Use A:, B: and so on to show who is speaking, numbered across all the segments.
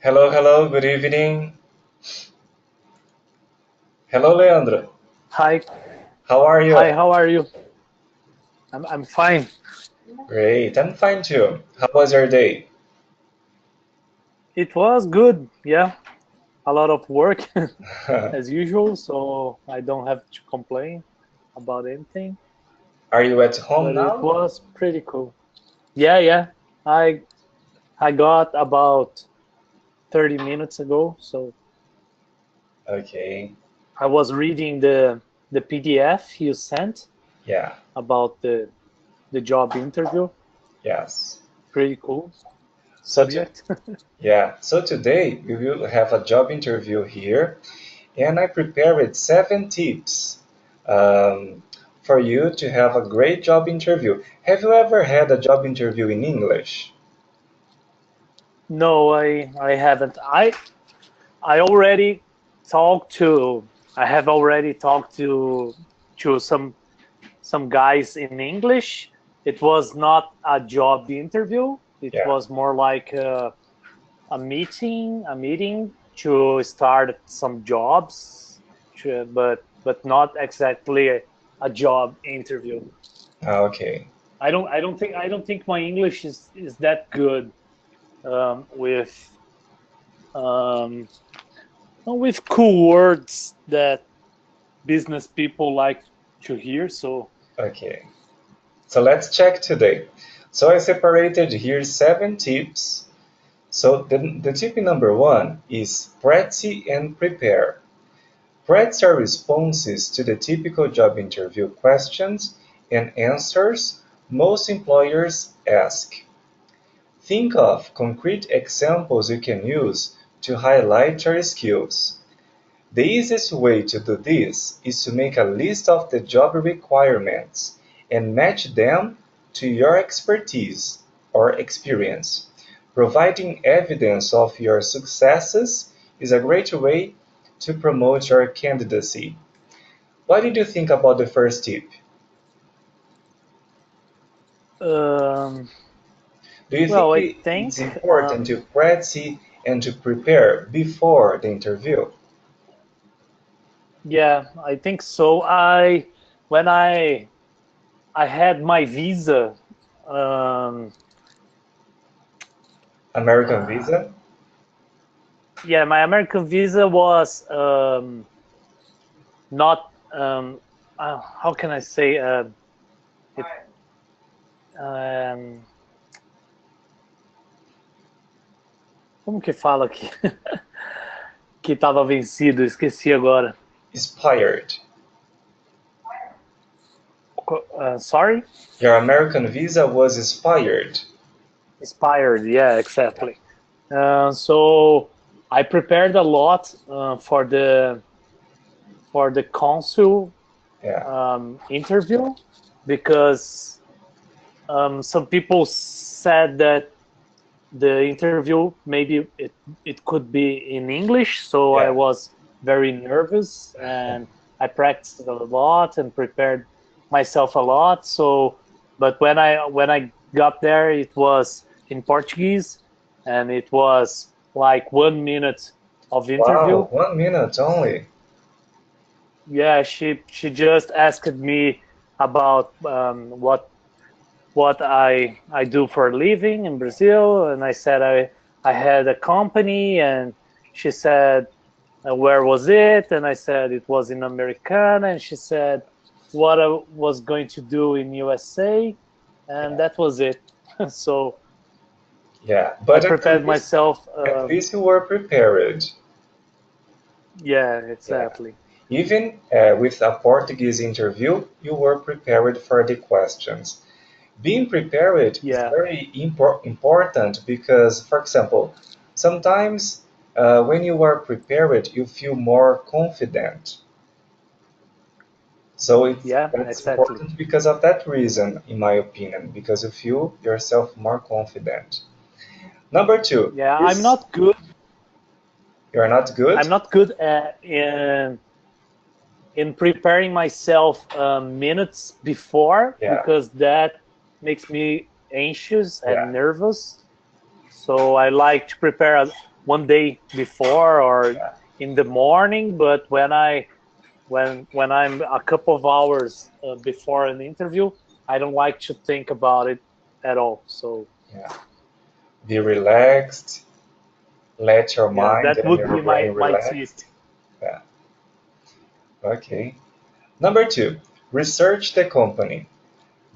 A: Hello, hello, good evening. Hello, Leandro.
B: Hi,
A: How are
B: hi.
A: you?
B: How are you? I'm fine.
A: Great, I'm fine too. How was your day?
B: It was good. Yeah, a lot of work as usual, so I don't have to complain about anything.
A: Are you at home
B: But it
A: now?
B: was pretty cool. Yeah, yeah. I I got about 30 minutes ago, so
A: Okay,
B: I was reading the PDF you sent
A: yeah,
B: about the job interview.
A: yes.
B: Pretty cool
A: So, to,
B: subject.
A: so today we will have a job interview here, and I prepared 7 tips for you to have a great job interview. Have you ever had a job interview in English?
B: No, I haven't. I already talked to I have already talked to some guys in English. It was not a job interview. It
A: Yeah.
B: was more like a meeting to start some jobs, but not exactly a job interview.
A: Okay.
B: I don't think my English is that good with um, with cool words that business people like to hear. So
A: Okay. So let's check today. So I separated here 7 tips. So the tip number one is practice and prepare. Practice are responses to the typical job interview questions and answers most employers ask. Think of concrete examples you can use to highlight your skills. The easiest way to do this is to make a list of the job requirements and match them to your expertise or experience. Providing evidence of your successes is a great way to promote your candidacy. What did you think about the first tip?
B: um,
A: Do you think
B: well, I
A: it's
B: think
A: important to practice and to prepare before the interview?
B: yeah, I think so. When I had my visa, um,
A: American
B: uh,
A: visa?
B: yeah, my American visa was not how can I say it, um, como que fala aqui? Que estava vencido, esqueci agora.
A: Expired.
B: Sorry?
A: Your American visa was expired.
B: Expired, yeah, exactly. So I prepared a lot for the consul
A: Yeah,
B: interview because some people said that the interview maybe it could be in English, so I
A: yeah,
B: was very nervous and I practiced a lot and prepared myself a lot. So, but when I got there, it was in Portuguese, and it was like 1 minute of interview.
A: wow, 1 minute only.
B: Yeah, she just asked me about what I do for a living in Brazil, and I said I had a company, and she said where was it, and I said it was in Americana, and she said what I was going to do in USA, and
A: Yeah,
B: that was it. So
A: yeah,
B: I
A: but
B: prepared myself.
A: at least you were prepared.
B: Yeah,
A: Yeah,
B: exactly.
A: even with a Portuguese interview, you were prepared for the questions. Being prepared is
B: Yeah,
A: very important because, for example, sometimes when you are prepared, you feel more confident. So
B: yeah,
A: that's
B: exactly.
A: important because of that reason, in my opinion, because you feel yourself more confident. Number two,
B: Yeah,
A: is you're not
B: I'm
A: good?
B: not good in preparing myself minutes before
A: Yeah,
B: because that makes me anxious
A: yeah,
B: and nervous. So I like to prepare one day before or
A: Yeah,
B: in the morning, but when I'm a couple of hours before an interview, I don't like to think about it at all. So
A: yeah. Be relaxed. Let your
B: yeah,
A: mind
B: that
A: and
B: would
A: your
B: be
A: brain
B: my tip.
A: relax. Yeah. Okay. Number two, research the company.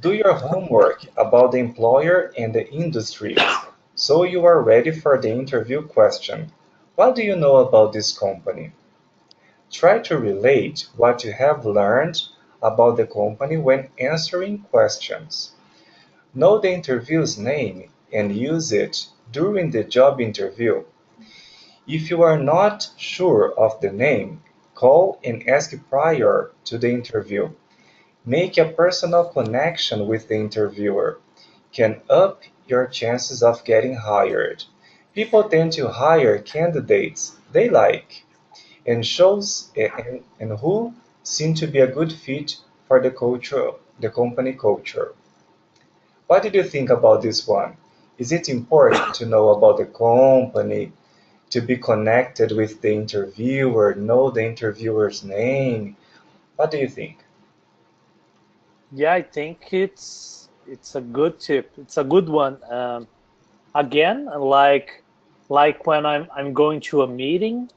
A: Do your homework about the employer and the industry so you are ready for the interview question. What do you know about this company? Try to relate what you have learned about the company when answering questions. Know the interview's name and use it during the job interview. If you are not sure of the name, call and ask prior to the interview. Make a personal connection with the interviewer. Can up your chances of getting hired. People tend to hire candidates they like and who seem to be a good fit for the company culture. What did you think about this one? Is it important to know about the company, to be connected with the interviewer, know the interviewer's name? What do you think?
B: Yeah, I think it's a good tip. It's a good one. Again, like when I'm going to a meeting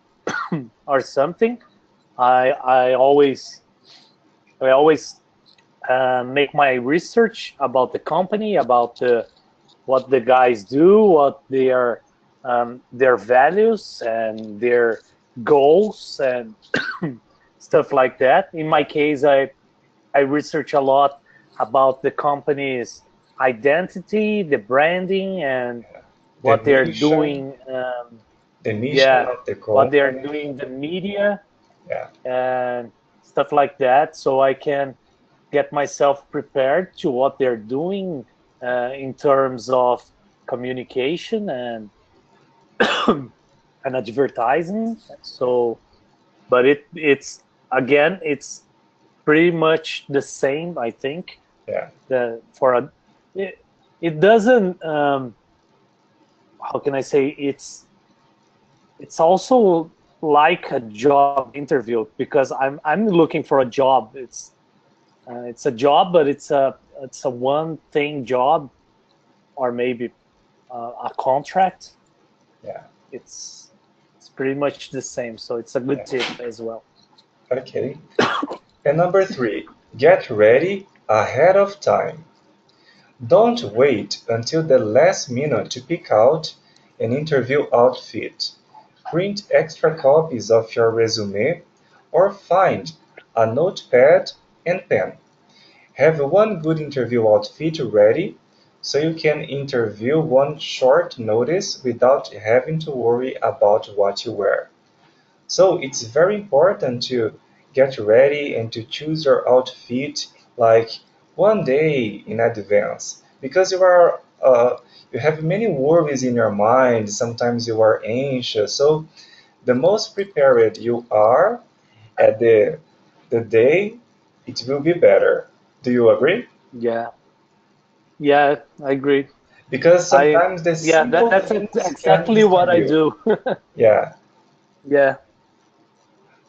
B: or something, I always make my research about the company, about what the guys do, what their values and their goals and stuff like that. In my case, I research a lot about the company's identity, the branding, and
A: The
B: what they're
A: mission,
B: doing.
A: the mission
B: Yeah,
A: of the
B: what they're
A: company.
B: doing in the media
A: Yeah,
B: and stuff like that, so I can get myself prepared to what they're doing in terms of communication and advertising. So, but it's again, it's pretty much the same. I think
A: yeah,
B: the for a it, it doesn't how can I say it's also like a job interview because I'm looking for a job. It's a job, but it's a one thing job or maybe a contract.
A: yeah,
B: It's pretty much the same, so it's a good
A: yeah.
B: tip as well.
A: Okay. And number three, get ready ahead of time. Don't wait until the last minute to pick out an interview outfit. Print extra copies of your resume or find a notepad and pen. Have one good interview outfit ready so you can interview one short notice without having to worry about what you wear. So it's very important to get ready and to choose your outfit like one day in advance because you have many worries in your mind. Sometimes you are anxious. So the most prepared you are at the day, it will be better. Do you agree?
B: Yeah, yeah, I agree.
A: Because
B: I
A: sometimes the
B: Yeah,
A: simple things can
B: exactly what
A: mislead
B: I
A: you.
B: do.
A: Yeah.
B: Yeah,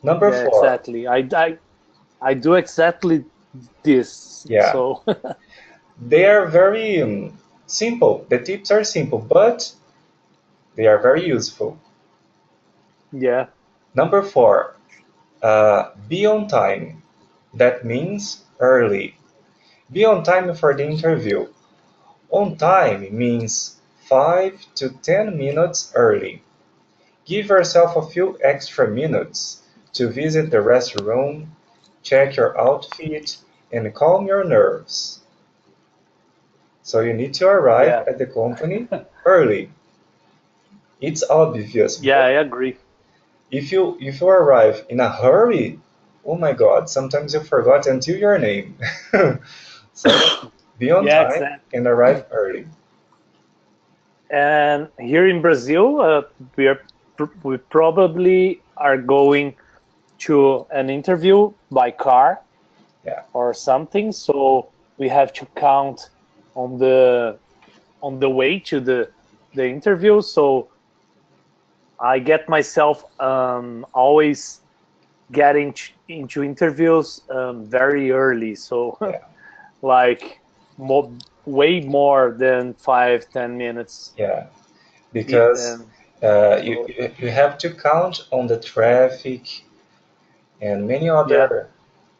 A: Number
B: yeah,
A: four.
B: exactly. I do exactly this.
A: Yeah.
B: So
A: They are very simple. The tips are simple, but they are very useful.
B: yeah,
A: Number four, be on time. That means early. Be on time for the interview. On time means 5 to 10 minutes early. Give yourself a few extra minutes to visit the restroom, check your outfit, and calm your nerves. So you need to arrive
B: yeah,
A: at the company early. It's obvious,
B: yeah,
A: but
B: I agree.
A: if you arrive in a hurry, oh my God, sometimes you forgot until your name. So be on
B: Yeah,
A: time and arrive
B: exactly.
A: early.
B: And here in Brazil, we probably are going to an interview by car
A: Yeah,
B: or something. So we have to count on the way to the interview. So I get myself always getting into interviews very early, so
A: Yeah,
B: like way more than 5-10 minutes.
A: yeah, because you,
B: So
A: you have to count on the traffic and many
B: yeah,
A: other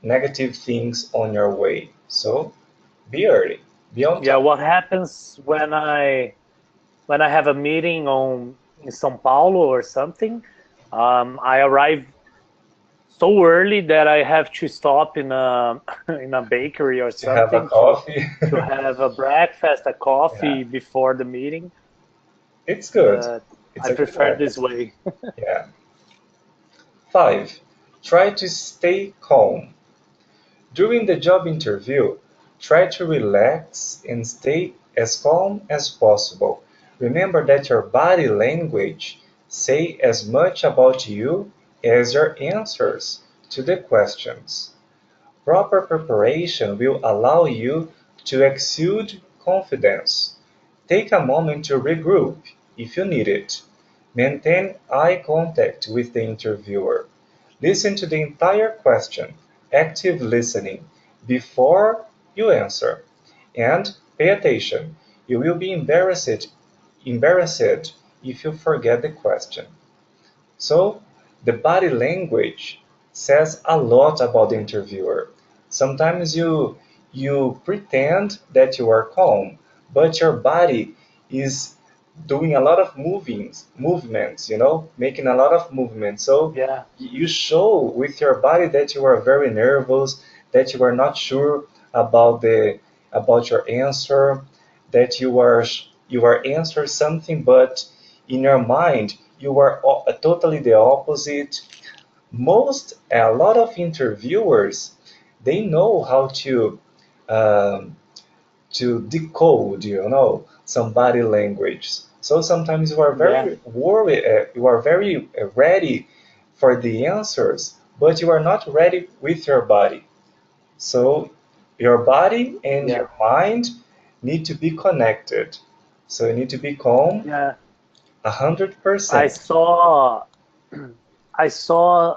A: negative things on your way. So be early, be on
B: yeah.
A: time.
B: What happens when I have a meeting on in São Paulo or something? I arrive so early that I have to stop in a in a bakery or
A: To have a
B: something
A: coffee.
B: to have a breakfast, a
A: Yeah,
B: coffee before the meeting.
A: it's good.
B: But
A: It's
B: I
A: a good
B: prefer
A: habit.
B: this way.
A: Yeah. 5. Try to stay calm. During the job interview, try to relax and stay as calm as possible. Remember that your body language say as much about you as your answers to the questions. Proper preparation will allow you to exude confidence. Take a moment to regroup if you need it. Maintain eye contact with the interviewer. Listen to the entire question, active listening, before you answer. And pay attention. You will be embarrassed if you forget the question. So, the body language says a lot about the interviewer. Sometimes you pretend that you are calm, but your body is doing a lot of movements, making a lot of movements. So
B: Yeah,
A: you show with your body that you are very nervous, that you are not sure about the about your answer, that you are answer something, but in your mind you are totally the opposite. A lot of interviewers, they know how um, to decode, some body language. So sometimes you are
B: yeah,
A: very worried, you are very ready for the answers, but you are not ready with your body. So your body and
B: yeah,
A: your mind need to be connected. So you need to be calm
B: yeah.
A: hundred
B: I
A: percent.
B: saw, I saw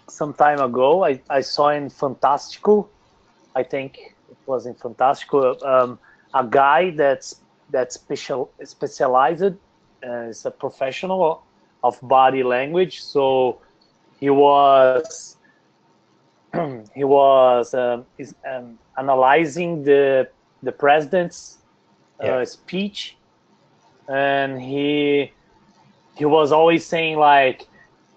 B: some time ago. I saw in Fantástico. I think it was in Fantástico. A guy that's specialized is a professional of body language. So he was he was analyzing the president's
A: Yeah,
B: speech, and he was always saying like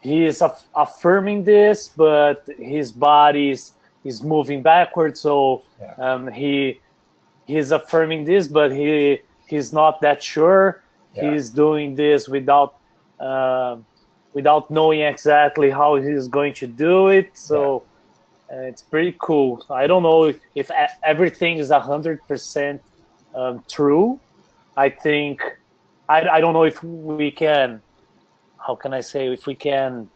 B: he is affirming this, but his body is moving backwards. So
A: yeah,
B: he's affirming this, but he's not that sure.
A: yeah,
B: He's doing this um without knowing exactly how he's going to do it.
A: yeah,
B: So it's pretty cool. I don't know if everything is 100% true. I think I don't know if we can. How can I say if we can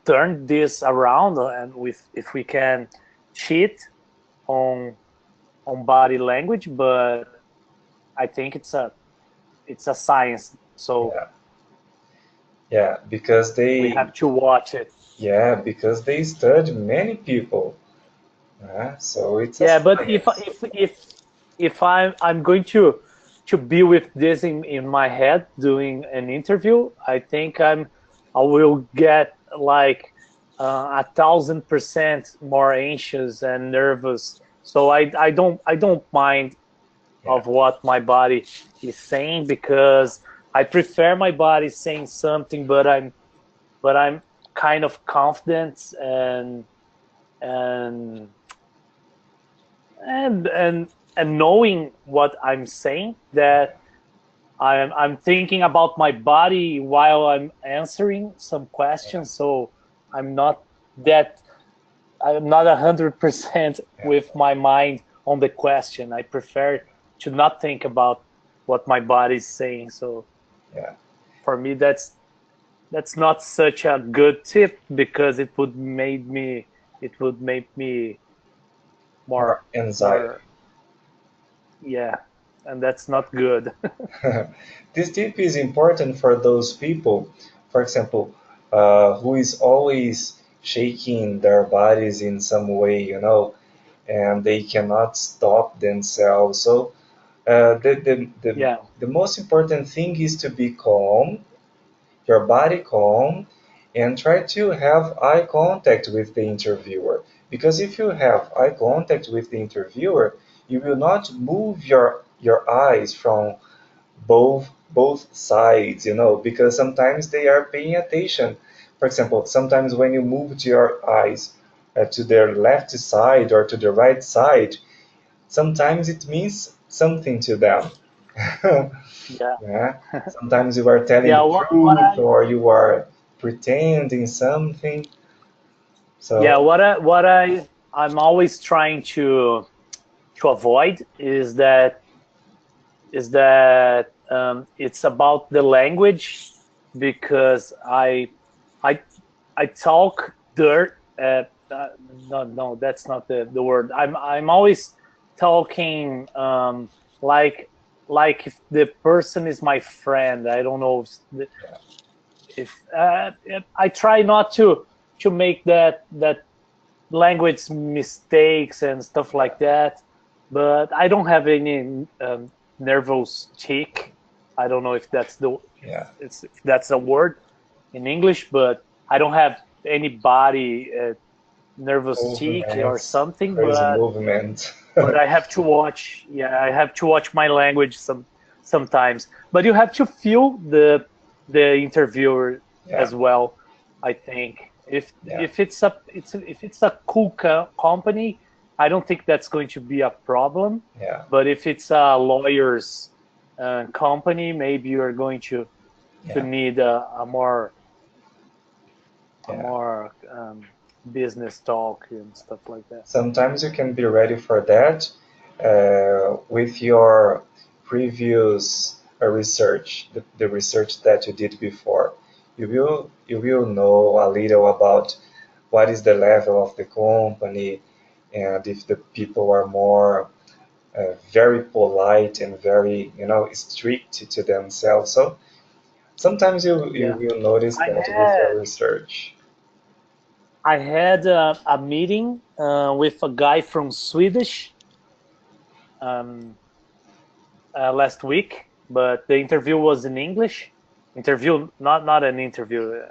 B: turn this around and with if we can cheat on body language, but I think it's a science. So
A: yeah, yeah. Because
B: we
A: they,
B: have to watch it.
A: yeah, because they study many people. So it's a
B: Yeah, but
A: science.
B: if I'm going to be with this in my head doing an interview, I think I will get like 1,000% more anxious and nervous. So I don't mind
A: Yeah,
B: of what my body is saying because I prefer my body saying something, but I'm kind of confident and and knowing what I'm saying that I'm thinking about my body while I'm answering some
A: yeah,
B: questions, so I'm not that I'm not 100%
A: yeah,
B: with my mind on the question. I prefer to not think about what my body is saying. So
A: yeah.
B: for me, that's not such a good tip because it would make me
A: More
B: more
A: anxiety.
B: more yeah. and that's not good.
A: This tip is important for those people, for example, who is always shaking their bodies in some way, and they cannot stop themselves. So
B: Yeah,
A: the most important thing is to be calm, your body calm, and try to have eye contact with the interviewer. Because if you have eye contact with the interviewer, you will not move your eyes from both sides, because sometimes they are paying attention. For example, sometimes when you move to your eyes to the left side or to the right side, sometimes it means something to them.
B: yeah,
A: Yeah. Sometimes you are telling
B: yeah.
A: the
B: What
A: truth
B: I
A: or you are pretending something.
B: yeah
A: So
B: what I'm always trying to avoid is that it's about the language because I I talk dirt. No, no, that's not the word. I'm always talking like like if the person is my friend. I don't know if I try not to make that language mistakes and stuff
A: yeah,
B: like that. But I don't have any nervous tick. I don't know if
A: yeah.
B: if that's a word in English, but I don't have any body nervous tick or
A: Movements,
B: something.
A: crazy movement.
B: But I have to watch. Yeah, I have to watch my language sometimes. But you have to feel the interviewer
A: Yeah,
B: as well. I think
A: yeah,
B: if it's a cool company, I don't think that's going to be a problem.
A: yeah,
B: But if it's a lawyer's company, maybe you're going to
A: yeah,
B: need a
A: yeah.
B: more business talk and stuff like that.
A: Sometimes you can be ready for that with your previous research, the research that you did before. You will know a little about what is the level of the company and if the people are more very polite and very strict to themselves. So sometimes you
B: Yeah,
A: will notice
B: I
A: that with your
B: had
A: research.
B: I had a meeting with a guy from Swedish um, last week, but the interview was in English. Interview, not an interview.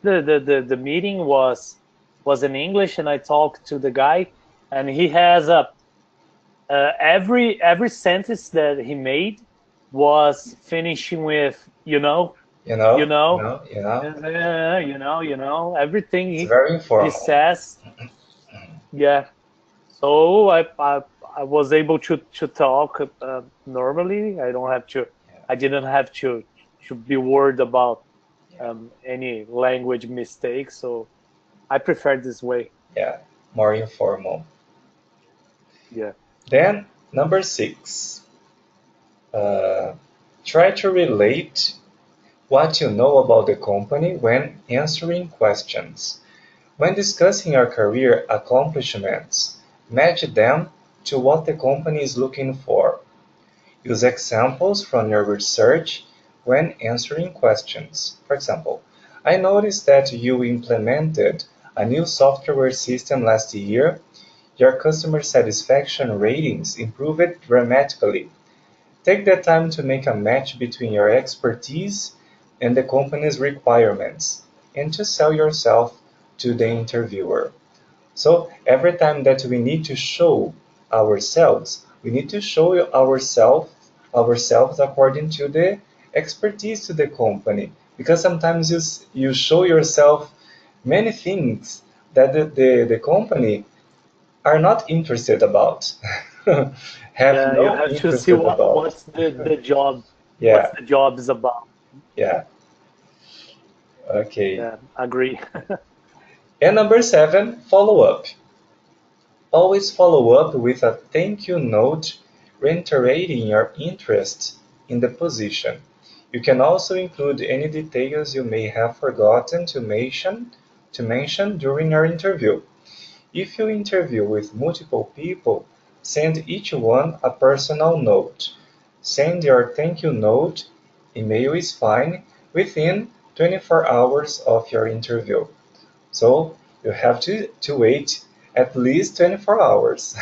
B: The meeting was in English, and I talked to the guy, and he has a every sentence that he made was finishing with
A: You
B: you
A: know, you
B: know,
A: know, you know.
B: everything
A: It's very
B: he
A: informal.
B: says. Yeah, so I was able to talk normally. I didn't have to be worried about
A: Yeah,
B: any language mistakes. So I prefer this way.
A: yeah, more informal.
B: Yeah,
A: Then number 6, uh, try to relate what you know about the company when answering questions. When discussing your career accomplishments, match them to what the company is looking for. Use examples from your research when answering questions. For example, I noticed that you implemented a new software system last year. Your customer satisfaction ratings improved dramatically. Take the time to make a match between your expertise and the company's requirements, and to sell yourself to the interviewer. So every time that we need to show ourselves, we need to show ourselves according to the expertise to the company. Because sometimes you show yourself many things that the company are not interested about, have
B: yeah. You
A: no
B: have to
A: interest
B: see
A: about.
B: what's the job, what's
A: Yeah,
B: the job is about.
A: yeah, okay.
B: Yeah, agree.
A: And number 7, follow up. Always follow up with a thank you note reiterating your interest in the position. You can also include any details you may have forgotten to mention during your interview. If you interview with multiple people, send each one a personal note. send your thank you note. Email is fine within 24 hours of your interview. So you have to wait at least 24 hours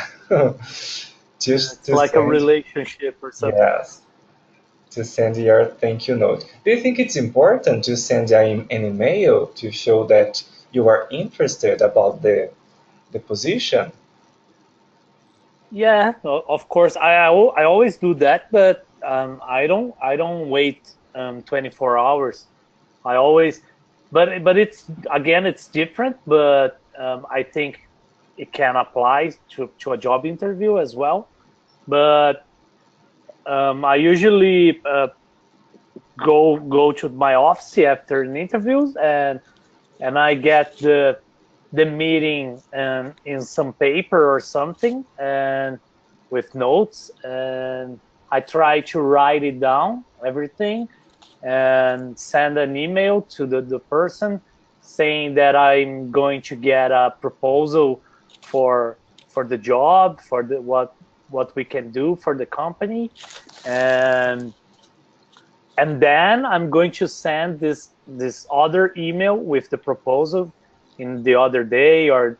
A: just
B: It's
A: to
B: like a
A: send,
B: relationship or something.
A: yes, to send your thank you note. Do you think it's important to send an email to show that you are interested about the position?
B: Yeah, of course. I always do that, but I don't wait 24 hours. I always, but it's again it's different. But I think it can apply to a job interview as well. But I usually go to my office after an interview, and I get the meeting in some paper or something, and with notes, and I try to write it down everything and send an email to the person saying that I'm going to get a proposal for for the job, for the what we can do for the company, and then I'm going to send this other email with the proposal in the other day or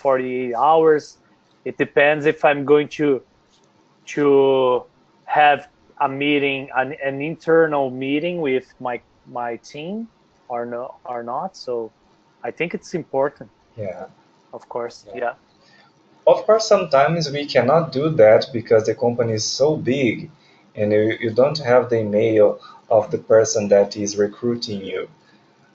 B: 48 hours. It depends if I'm going to have a meeting, an internal meeting with my team or no or not. So I think it's important,
A: Yeah.
B: of course.
A: Yeah.
B: Yeah,
A: Of course, sometimes we cannot do that because the company is so big and you don't have the email of the person that is recruiting you.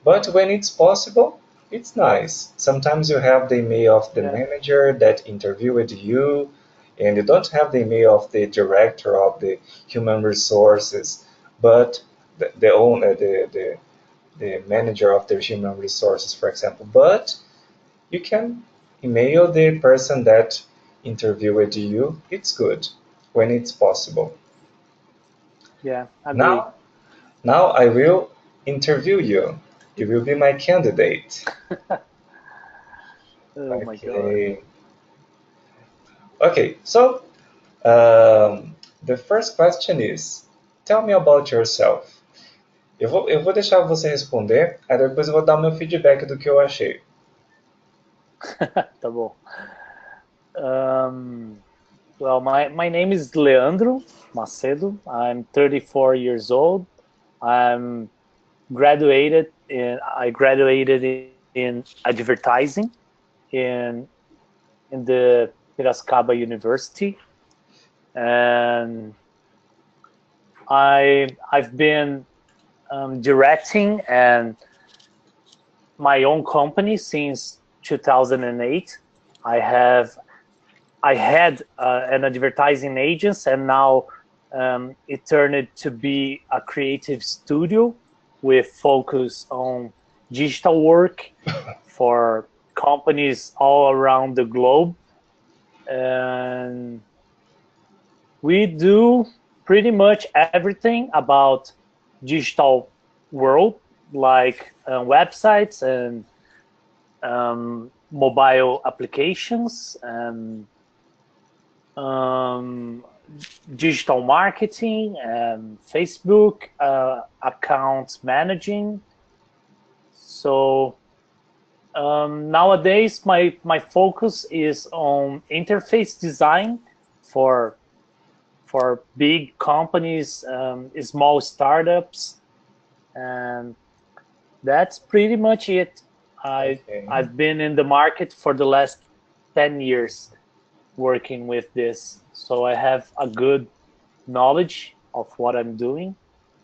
A: But when it's possible, it's nice. Sometimes you have the email of the
B: yeah,
A: manager that interviewed you, and you don't have the email of the director of the human resources, but the owner, the manager of the human resources, for example. But you can email the person that interviewed you. It's good when it's possible.
B: yeah. Agree.
A: Now, now I will interview you. You will be my candidate.
B: Oh my God.
A: Okay. Okay, so the first question is, tell me about yourself. Eu vou deixar você responder, aí depois eu vou dar o meu feedback do que eu achei.
B: Tá bom. Um, well, my name is Leandro Macedo. I'm 34 years old. I'm I graduated in advertising in the Piracicaba University, and I've been directing and my own company since 2008. I have I had an advertising agency, and now it turned to be a creative studio with focus on digital work for companies all around the globe. And we do pretty much everything about digital world, like websites and mobile applications and um, digital marketing and Facebook account managing. So nowadays, my focus is on interface design for big companies, small startups, and that's pretty much it. I
A: Okay.
B: I've been in the market for the last 10 years working with this, so I have a good knowledge of what I'm doing,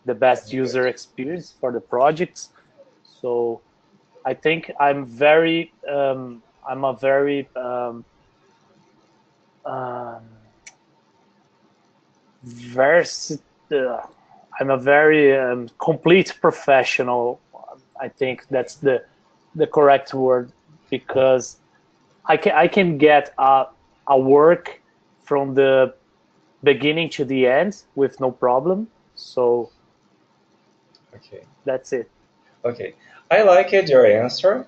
B: the best
A: Very good.
B: user experience for the projects. So I think I'm a very um, vers- uh, I'm a very complete professional. I think
A: Okay.
B: that's the correct word, because I can get a work from the beginning to the end with no problem. So
A: Okay.
B: that's it.
A: Okay. I liked your answer.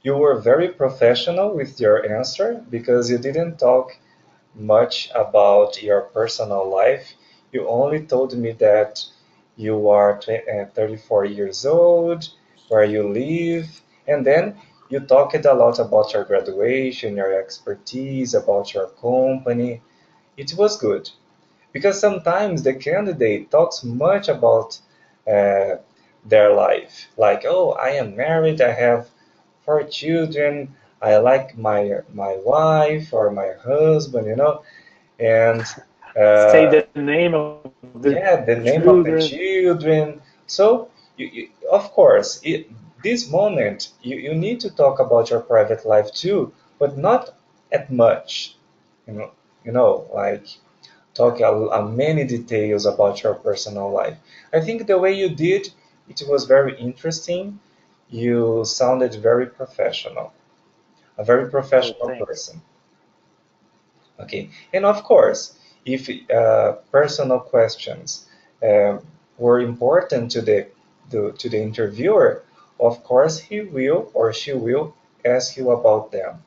A: You were very professional with your answer because you didn't talk much about your personal life. You only told me that you are 34 years old, where you live, and then you talked a lot about your graduation, your expertise, about your company. It was good because sometimes the candidate talks much about uh, their life, like, oh, I am married, I have 4 children, I like my wife or my husband, and
B: Say
A: uh,
B: the name of the
A: yeah, the
B: children.
A: name of the children. So, of course, this moment, you need to talk about your private life too, but not at much. You know, like talk many details about your personal life. I think the way you did, it was very interesting. You sounded very professional, a very
B: Oh,
A: professional
B: thanks.
A: person. Okay, and of course, if personal questions were important to the interviewer, of course he will or she will ask you about them.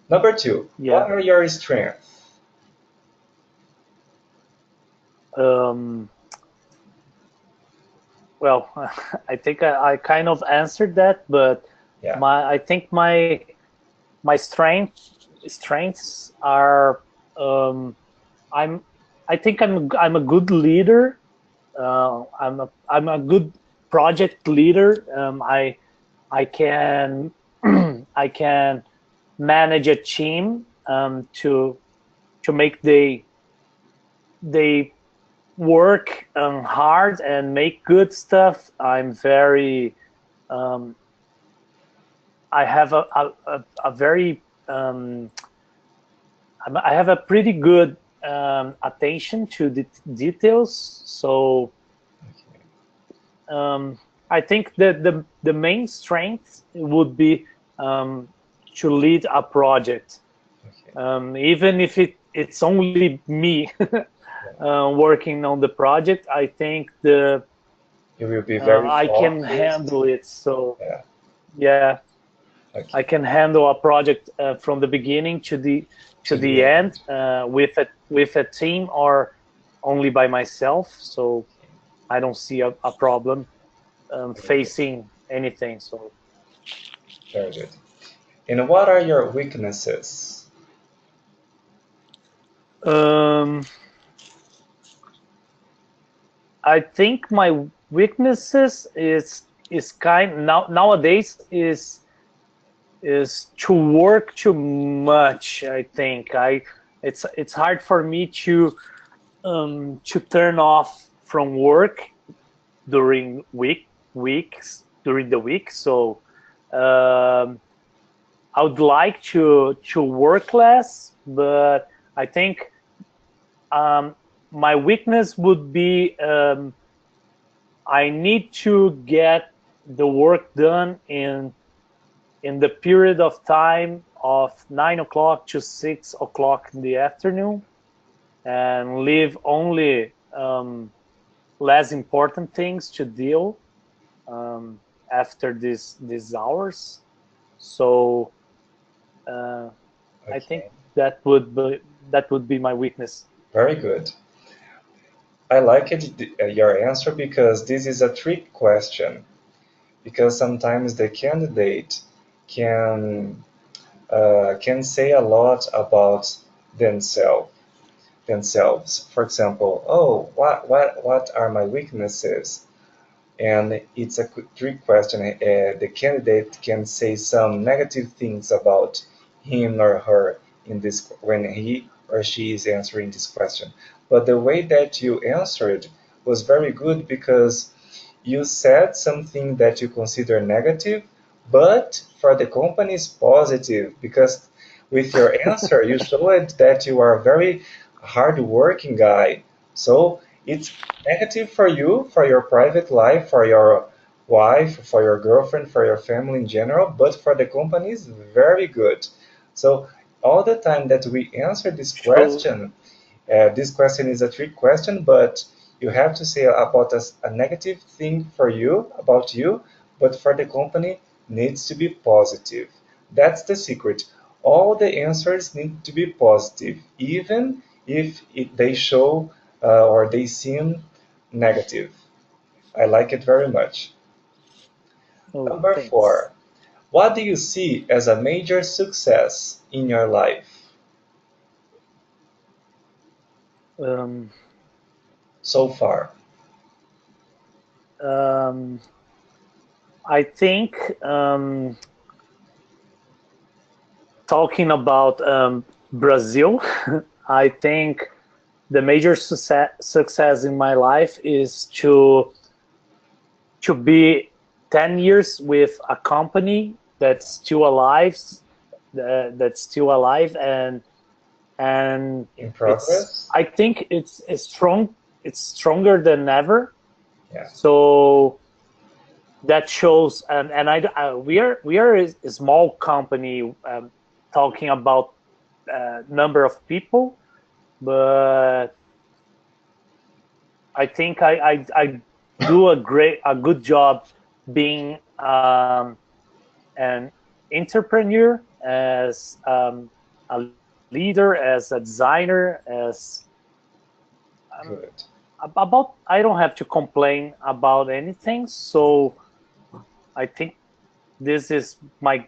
A: Number two, what
B: Yeah.
A: are your strengths?
B: Um, well, I think I kind of answered that, but
A: Yeah.
B: I think my strengths are um, I'm I think I'm a good leader. I'm a good project leader. I can I can manage a team to make they work hard and make good stuff. I'm very um, I have a very I have a pretty good attention to the details. So
A: Okay.
B: um, I think that the main strength would be um, to lead a project,
A: Okay.
B: even if it's only me
A: Yeah.
B: working on the project. I think the
A: You will be very
B: I can
A: focused.
B: handle it. So
A: Yeah.
B: yeah, I
A: Okay.
B: can handle a project from the beginning to
A: To the
B: the
A: end.
B: end with a team or only by myself. So
A: Okay.
B: I don't see a problem
A: Very good.
B: facing anything. So
A: Very good. And what are your weaknesses?
B: um, I think my weaknesses is kind nowadays is to work too much. I think I it's hard for me to turn off from work during weeks during the week. So um, I would like to work less, but I think um, my weakness would be I need to get the work done in the period of time of 9 o'clock to 6 o'clock in the afternoon, and leave only less important things to deal um, after these hours. So uh, I think
A: Okay.
B: that would be my weakness.
A: Very good. I like your answer because this is a trick question. Because sometimes the candidate can can say a lot about themselves. Themselves. For example, oh, what are my weaknesses? And it's a trick question. The candidate can say some negative things about him or her in this when he or she is answering this question. But the way that you answered was very good because you said something that you consider negative, but for the company is positive because with your answer you showed that you are a very hardworking guy. So it's negative for you, for your private life, for your wife, for your girlfriend, for your family in general, but for the company is very good. So all the time that we answer
B: So
A: this question is a trick question, but you have to say about a negative thing for you, about you, but for the company needs to be positive. That's the secret. All the answers need to be positive, even if they show or they seem negative. I like it very much.
B: Oh,
A: Number
B: thanks.
A: 4. What do you see as a major success in your life
B: Um,
A: so far?
B: um, I think talking about Brazil, I think the major success in my life is to be 10 years with a company that's still alive, and
A: In
B: it's
A: progress?
B: I think it's stronger than ever.
A: Yeah,
B: So that shows, and we are a small company, talking about number of people, but I think I do a good job being an entrepreneur, as a leader, as a designer, as um,
A: good.
B: about I don't have to complain about anything. So I think this is my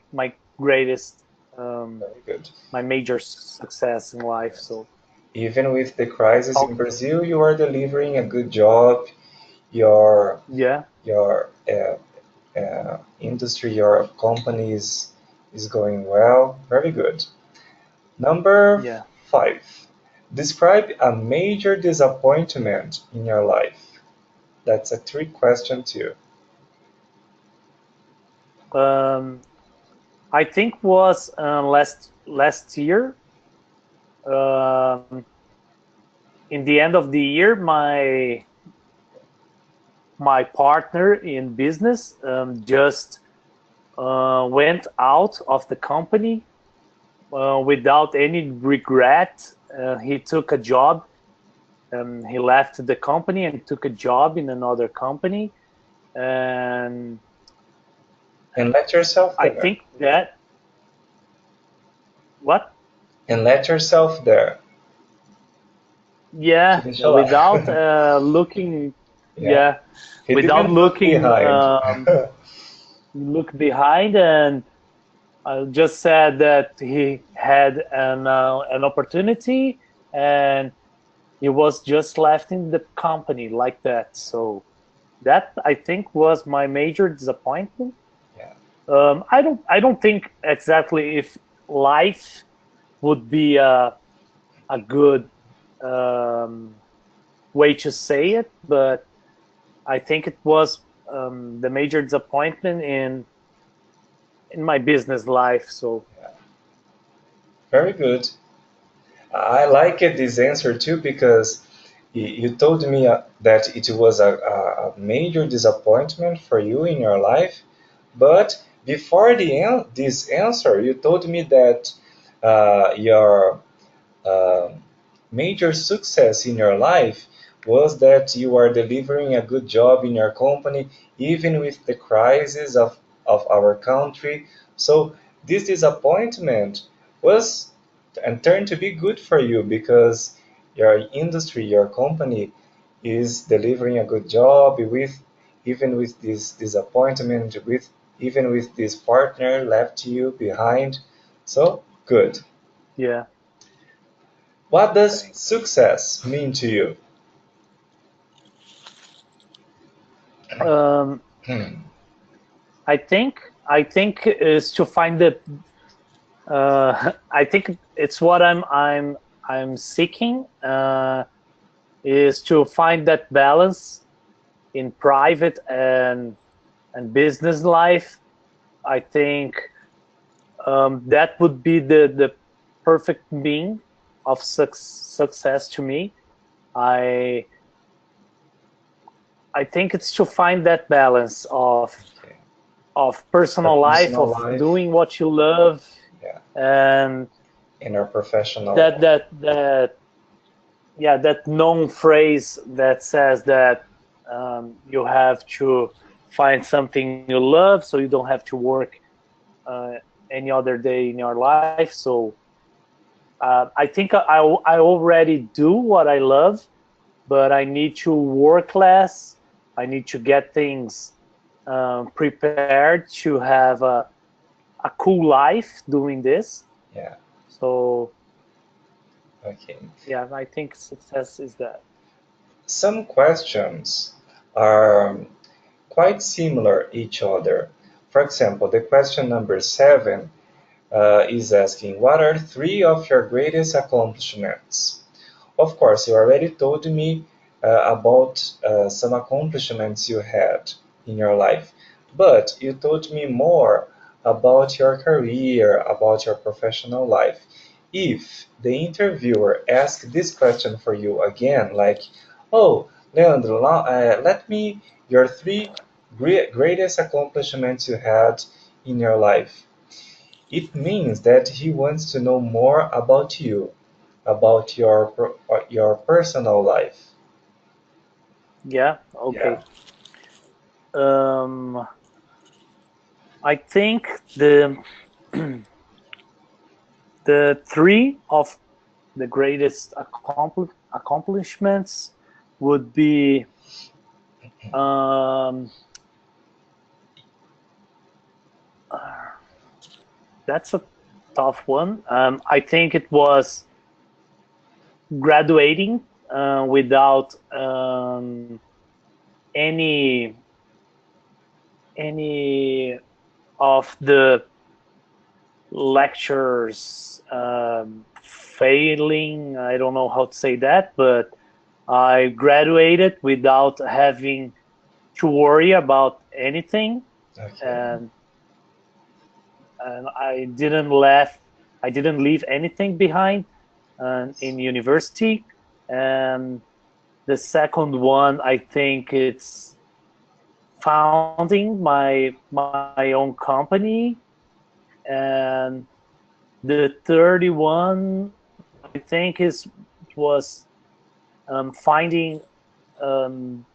B: greatest,
A: Very good.
B: my major success in life.
A: Yes.
B: So
A: Even with the crisis in
B: talk,
A: Brazil, you are delivering a good job. Your
B: yeah,
A: your industry, your company is going well. Very good. Number
B: yeah.
A: 5. Describe a major disappointment in your life. That's a trick question too.
B: Um, I think was last year. Um, in the end of the year, my partner in business just went out of the company without any regret. He took a job. He left the company and took a job in another company, and
A: And let yourself
B: I
A: there.
B: think that what
A: And let yourself there.
B: yeah,
A: Finish a lot.
B: without looking,
A: Yeah.
B: yeah,
A: He
B: without
A: didn't look
B: looking
A: behind.
B: look behind, and just said that he had an opportunity, and he was just left in the company like that. So that I think was my major disappointment.
A: Yeah.
B: I don't think exactly if life would be a good um, way to say it, but I think it was the major disappointment in my business life. So
A: Yeah. Very good. I like it, this answer too because you told me that it was a major disappointment for you in your life, but before this answer, you told me that your uh, major success in your life was that you are delivering a good job in your company, even with the crisis of our country. So this disappointment was and turned to be good for you because your industry, your company is delivering a good job with even with this disappointment, with even with this partner left you behind. So good.
B: yeah,
A: What does
B: thanks.
A: success mean to you?
B: Um,
A: Hmm.
B: I think is to find the. I think it's what I'm seeking. Is to find that balance in private and business life. I think that would be the perfect mean of success to me. I I think it's to find that balance
A: Okay.
B: of
A: Our
B: personal life,
A: personal
B: of
A: life,
B: doing what you love,
A: yeah,
B: and
A: and our professional
B: that
A: life.
B: that that yeah, that known phrase that says that you have to find something you love, so you don't have to work uh, any other day in your life. So I think I already do what I love, but I need to work less. I need to get things prepared to have a cool life doing this.
A: Yeah.
B: So
A: Okay.
B: yeah, I think success is that.
A: Some questions are quite similar each other. For example, the question number 7 is asking, what are 3 of your greatest accomplishments? Of course, you already told me about some accomplishments you had in your life, but you told me more about your career, about your professional life. If the interviewer asks this question for you again, like, oh, Leandro, let me your 3 greatest accomplishments you had in your life, it means that he wants to know more about you, about your personal life.
B: Yeah.
A: Yeah.
B: Okay. Um, I think the three of the greatest accomplishments would be um, uh, that's a tough one. I think it was graduating without any any of the lectures failing. I don't know how to say that, but I graduated without having to worry about anything,
A: Okay.
B: and and I didn't leave anything behind in university. And the second one, I think it's founding my own company. And the third one, I think, is was finding um,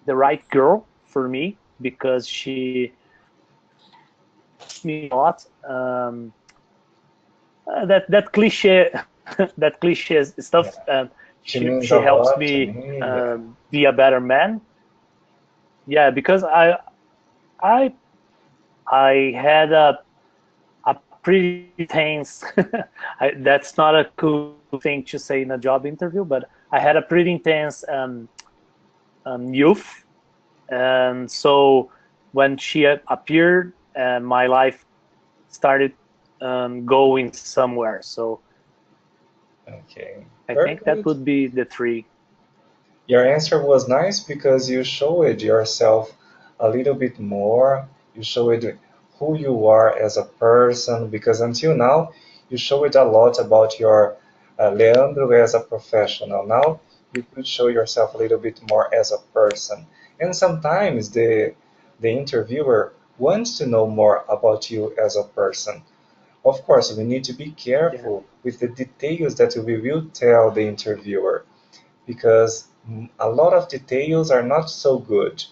B: the right girl for me, because she helps me a lot. That cliche that cliche
A: Yeah.
B: stuff.
A: She means
B: She
A: a
B: helps
A: lot to
B: me
A: me. Yeah.
B: be a better man. Yeah, because I had a pretty intense. That's not a cool thing to say in a job interview, but I had a pretty intense youth, and so when she appeared, my life started going somewhere. So
A: Okay.
B: I
A: Very
B: think that
A: good.
B: would be the three.
A: Your answer was nice because you showed yourself a little bit more. You showed who you are as a person because until now you showed a lot about your Leandro as a professional. Now you could show yourself a little bit more as a person. And sometimes the interviewer wants to know more about you as a person. Of course, we need to be
B: Yeah,
A: careful with the details that we will tell the interviewer because a lot of details are not so good.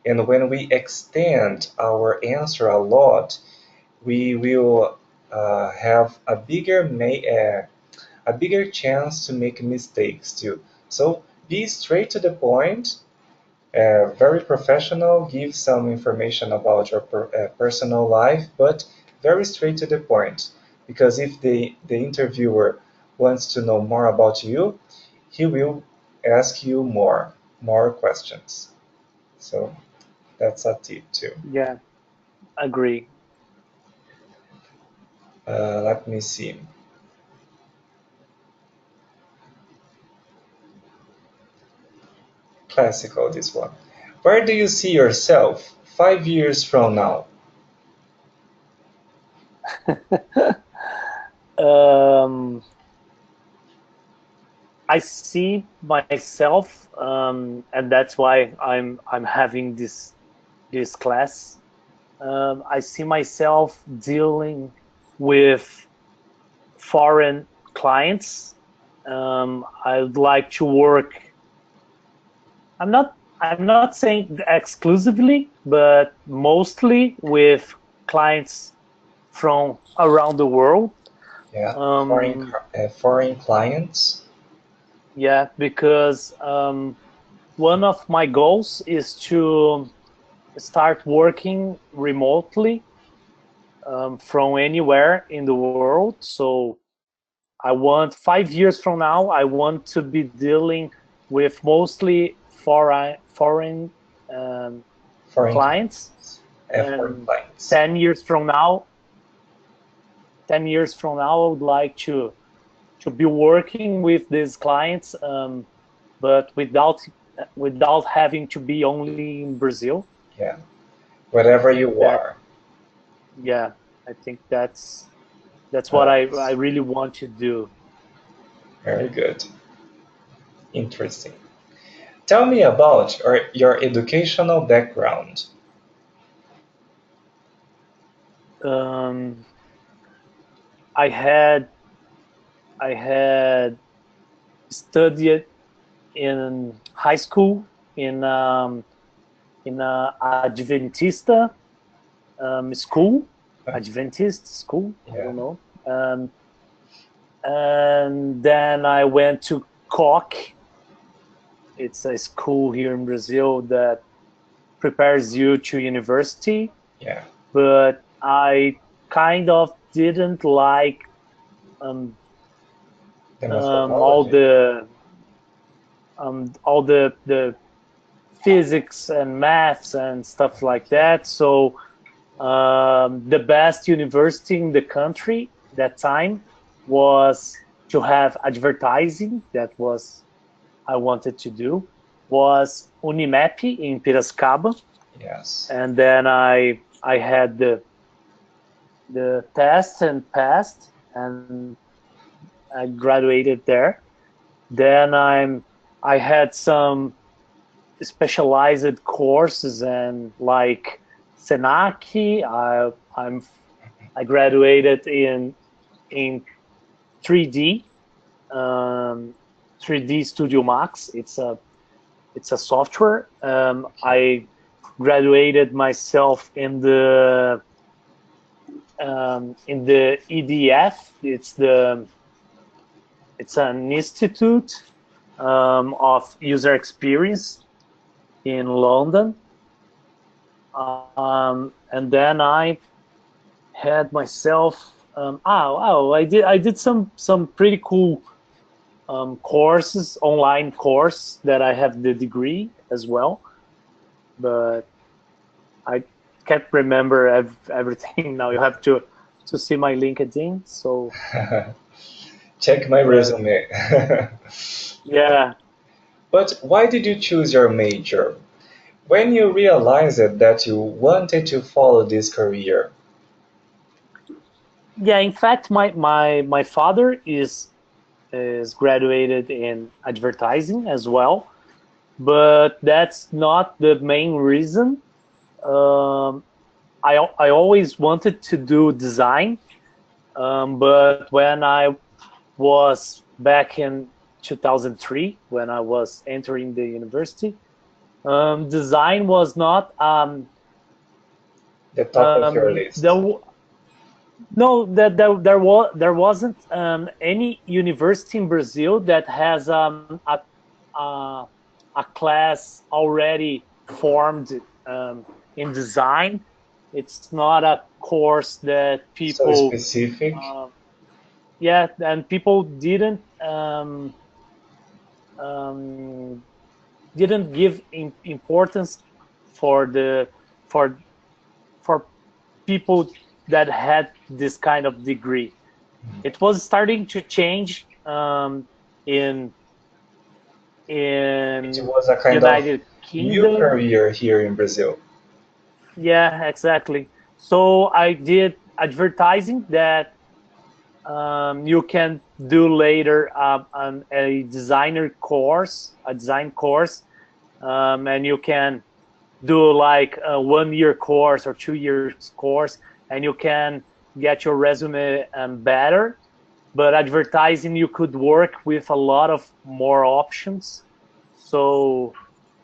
A: And when we extend our answer a lot, we will have a bigger chance to make mistakes too. So be straight to the point, very professional, give some information about your personal life, but very straight to the point. Because if the interviewer wants to know more about you, he will ask you more questions. So that's a tip too.
B: yeah, agree.
A: Let me see. Classical, this one. Where do you see yourself 5 years from now?
B: um, I see myself, and that's why I'm having this class. I see myself dealing with foreign clients. I'd like to work. I'm not saying exclusively, but mostly with clients from around the world.
A: Yeah,
B: Um,
A: foreign clients.
B: Yeah, because one of my goals is to start working remotely from anywhere in the world. So I want 5 years from now, I want to be dealing with mostly foreign um,
A: Foreign
B: clients,
A: clients. Foreign
B: and
A: clients.
B: 10 years from now, 10 years from now, I would like to be working with these clients, but without having to be only in Brazil.
A: Yeah.
B: I
A: Wherever
B: think
A: you
B: that,
A: are.
B: yeah, I think that's what I
A: Nice.
B: really want to do.
A: Very good. Interesting. Tell me about your educational background.
B: Um, I had I had studied in high school in a Adventista school,
A: Uh,
B: Adventist school. I
A: yeah.
B: don't know. And then I went to Coq. It's a school here in Brazil that prepares you to university,
A: Yeah.
B: but I kind of didn't like um,
A: The
B: um,
A: methodology.
B: all the physics and maths and stuff like that. So the best university in the country that time was to have advertising. That was I wanted to do was Unimap in Piracicaba,
A: Yes.
B: and then I had the test and passed, and I graduated there. Then I had some specialized courses and like Senaki. I graduated in 3D, um, 3D Studio Max. It's a software. I graduated myself in the EDF. It's an institute of user experience in London. And then I had myself I did some pretty cool courses, online course that I have the degree as well, but I can't remember everything now. You have to see my LinkedIn. So,
A: Check my
B: but
A: resume.
B: yeah,
A: But why did you choose your major? When you realized that you wanted to follow this career?
B: yeah. In fact, my father is graduated in advertising as well, but that's not the main reason. Um, I always wanted to do design, but when I was back in 2003 when I was entering the university, design was not
A: The top of your
B: there
A: list.
B: no there wasn't any university in Brazil that has a a class already formed in design. It's not a course that
A: So
B: people
A: specific.
B: uh, yeah, and people um, didn't give importance for the for for people that had this kind of degree. It was starting to change in
A: It
B: in
A: was a kind of
B: United
A: new
B: Kingdom.
A: career here in Brazil.
B: Yeah, exactly. So I did advertising that you can do later a designer course, a design course, and you can do like a 1 year course or 2 years course, and you can get your resume better. But advertising, you could work with a lot of more options. So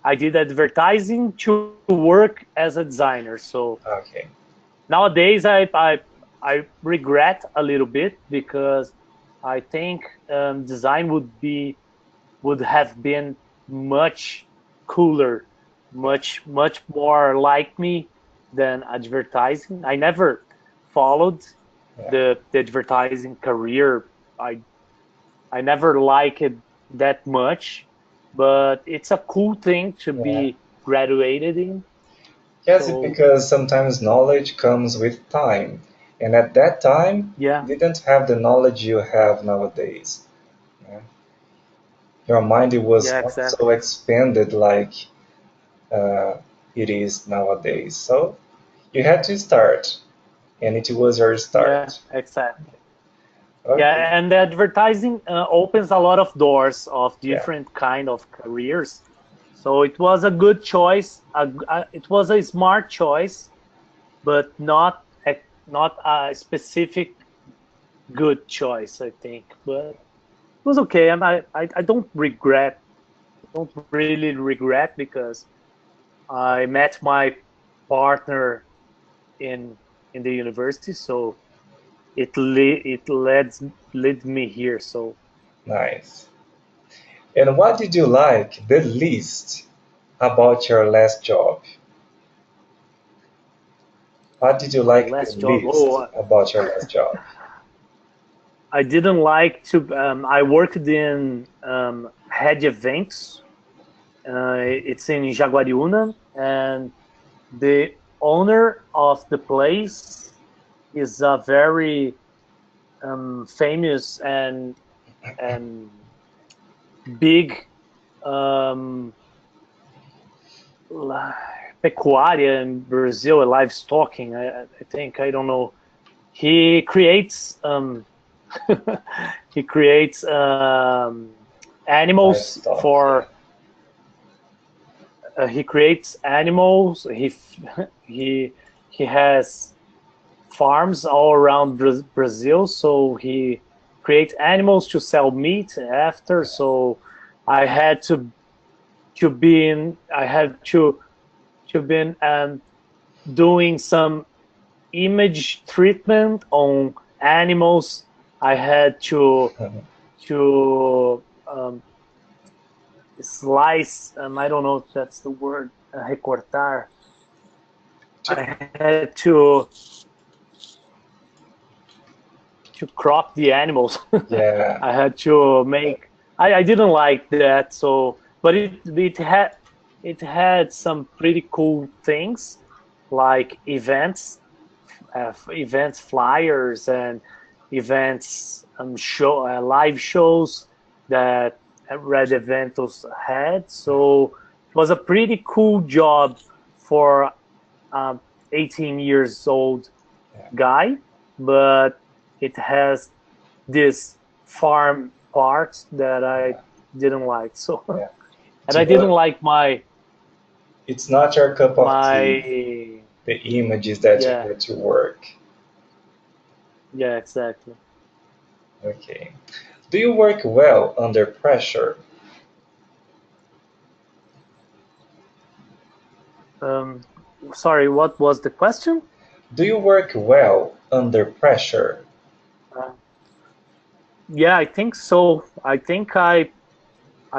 B: I did advertising to work as a designer. So
A: Okay.
B: nowadays I regret a little bit because I think design would be would have been much cooler, much more like me than advertising. I never followed
A: Yeah,
B: the advertising career. I never liked it that much, but it's a cool thing to
A: yeah.
B: be graduated in.
A: Yes, it's
B: So
A: because sometimes knowledge comes with time, and at that time,
B: yeah,
A: you didn't have the knowledge you have nowadays. Yeah. Your mind it was
B: yeah,
A: not so
B: exactly.
A: expanded like uh, it is nowadays. So you had to start, and it was your
B: Yeah,
A: start.
B: exactly.
A: Okay.
B: Yeah, and the advertising opens a lot of doors of
A: Yeah.
B: different kind of careers. So it was a good choice. It was a smart choice, but not a specific good choice, I think. But it was okay, and I don't regret. Don't really regret because I met my partner in the university, so it led me here. So
A: Nice. And what did you like the least about your last job? What did you
B: my
A: like the
B: last job.
A: least about your last job?
B: I didn't like to. I worked in hedge events. It's in Jaguariúna, and the owner of the place is a very famous and big um, pecuária in Brazil, livestocking. I think I don't know. He creates he creates animals
A: Livestock, yeah.
B: for he creates animals. He he has farms all around Brazil, so he creates animals to sell meat after. So I had I had to been doing some image treatment on animals. I had to slice. I don't know if that's the word. Recortar. I had to crop the animals.
A: Yeah.
B: I had to make. I didn't like that. So, but it had some pretty cool things like events flyers and events live shows that Red Eventos had. So it was a pretty cool job for um, 18 years old
A: Yeah.
B: guy, but it has this farm part that I
A: Yeah.
B: didn't like. So
A: Yeah.
B: and
A: To
B: I didn't
A: go,
B: like
A: it's not your cup of tea,
B: my
A: the images that you
B: yeah,
A: had to work.
B: yeah, exactly.
A: Okay. Do you work well under pressure?
B: Um, Sorry, what was the question?
A: Do you work well under pressure?
B: Uh, yeah, I think so. I think I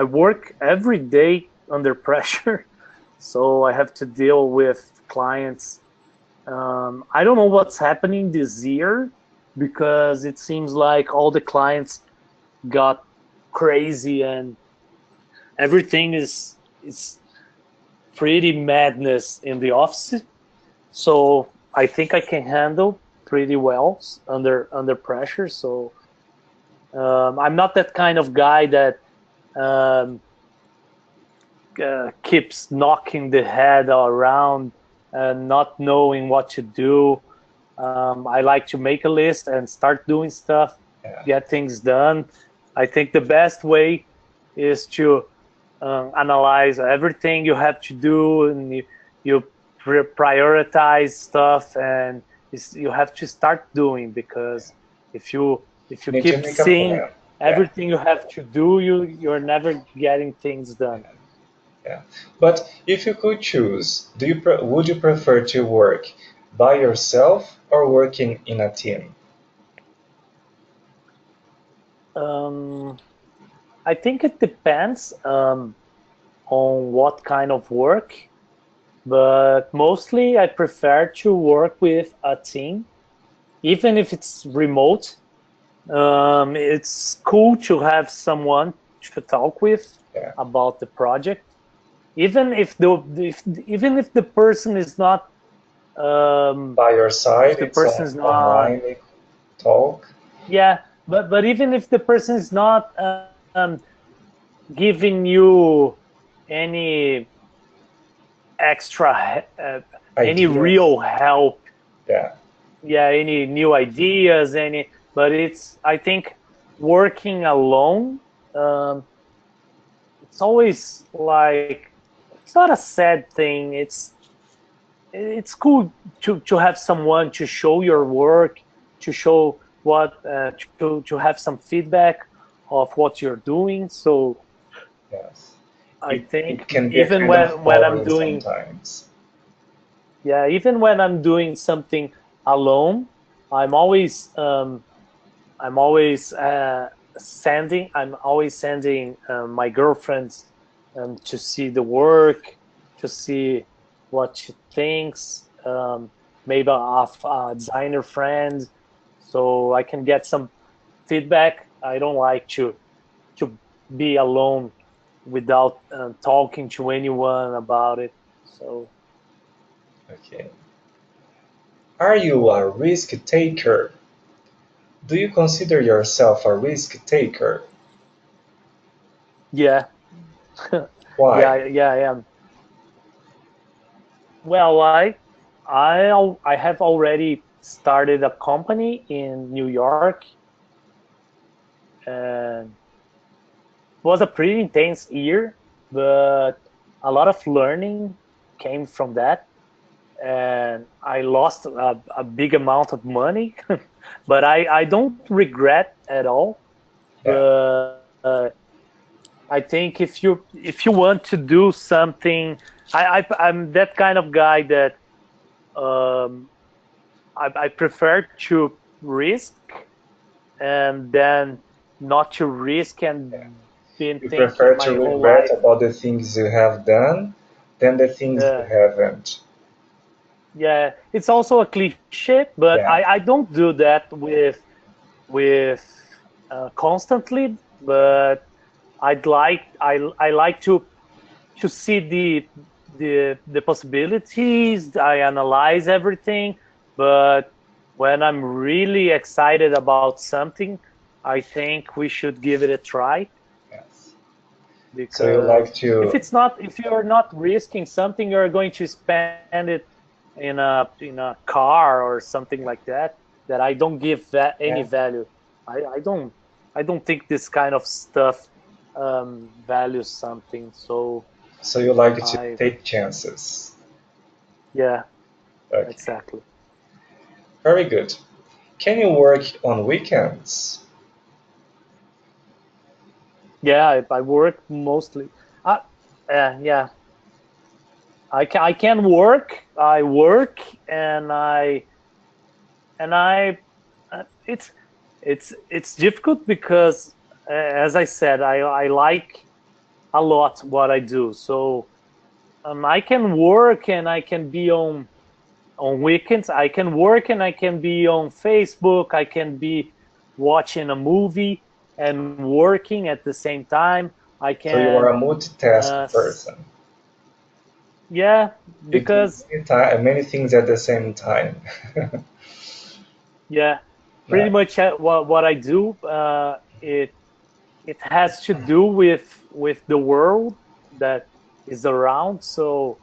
B: work every day under pressure, so I have to deal with clients. I don't know what's happening this year because it seems like all the clients got crazy and everything is pretty madness in the office. So I think I can handle pretty well under pressure. So I'm not that kind of guy that um, keeps knocking the head around and not knowing what to do. I like to make a list and start doing stuff,
A: Yeah.
B: get things done. I think the best way is to analyze everything you have to do, and you prioritize stuff, and you have to start doing because if
A: You
B: you
A: need to
B: keep
A: make a
B: seeing
A: plan. Yeah.
B: everything you have to do, you're never getting things done.
A: Yeah. But if you could choose, would you prefer to work by yourself or working in a team?
B: Um, I think it depends on what kind of work, but mostly I prefer to work with a team, even if it's remote. It's cool to have someone to talk with
A: Yeah.
B: about the project, even even if the person is not
A: By your
B: if
A: side,
B: the
A: it's
B: person is not
A: online talk.
B: yeah, but even if the person is not giving you any extra any
A: Ideas.
B: real help,
A: Yeah.
B: yeah, any new ideas, any, but it's, I think, working alone, um, it's always like, it's not a sad thing, it's cool to have someone to show your work, to show what to have some feedback of what you're doing. So
A: Yes.
B: I
A: It
B: think
A: can be a
B: even
A: kind of
B: when I'm
A: boring
B: doing,
A: sometimes.
B: yeah, even when I'm doing something alone, I'm always I'm always I'm always sending my girlfriends to see the work, to see what she thinks, maybe of a designer friend, so I can get some feedback. I don't like to be alone without talking to anyone about it. So
A: Okay. Are you a risk taker? Do you consider yourself a risk taker?
B: yeah,
A: Why?
B: yeah, I am. Well, I have already started a company in New York, and it was a pretty intense year, but a lot of learning came from that, and I lost a big amount of money, but I don't regret at all.
A: Yeah.
B: But I think if you want to do something, I'm that kind of guy that um, I prefer to risk and then not to risk
A: Yeah.
B: and been
A: You
B: thinking
A: prefer to
B: my whole
A: regret
B: life.
A: about the things you have done than the things you
B: Uh,
A: haven't.
B: yeah, it's also a cliche, but
A: Yeah.
B: I don't do that with constantly. But I like to see the possibilities. I analyze everything, but when I'm really excited about something, I think we should give it a try,
A: Yes. So you like
B: because
A: to,
B: if you're not risking something, you're going to spend it in a car or something like that, that I don't give that any
A: yeah.
B: value. I don't, I don't think this kind of stuff values something. So
A: So you like to
B: I,
A: take chances.
B: yeah,
A: Okay.
B: exactly.
A: Very good. Can you work on weekends?
B: Yeah, I work mostly. Uh, yeah, I can work. I work, and I it's it's difficult because as I said, I like a lot what I do. So I can work and I can be on weekends. I can work and I can be on Facebook. I can be watching a movie and working at the same time. I
A: So you are
B: can
A: a multitask
B: uh,
A: person.
B: yeah,
A: You do
B: because
A: many things at the same time.
B: yeah, pretty
A: Nice.
B: much what I do it has to do with the world that is around. So